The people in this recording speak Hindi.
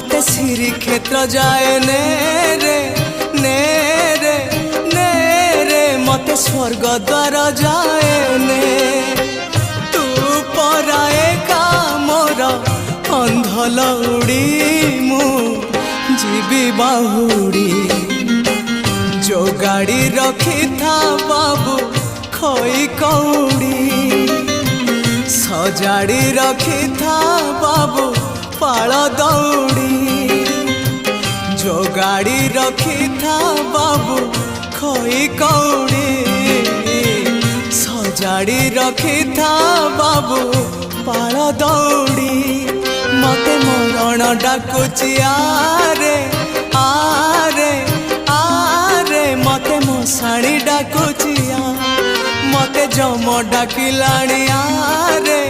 मते श्री क्षेत्र जाए ने रे ने रे ने रे मते स्वर्ग द्वार जाए ने तू पराए का मोर अंधलौड़ी मु जीवी बाहुड़ी जो गाड़ी रखी था बाबू खोई कौड़ी सजाड़ी रखी था बाबू पाल दौड़ी जो गाड़ी रखी था बाबू खोई कौड़ी सजाड़ी रखी था बाबू पाल दौड़ी मते मरण डाकुची आरे आरे आरे मते मशाणी डाकुची मते जम डाकिलाणी आरे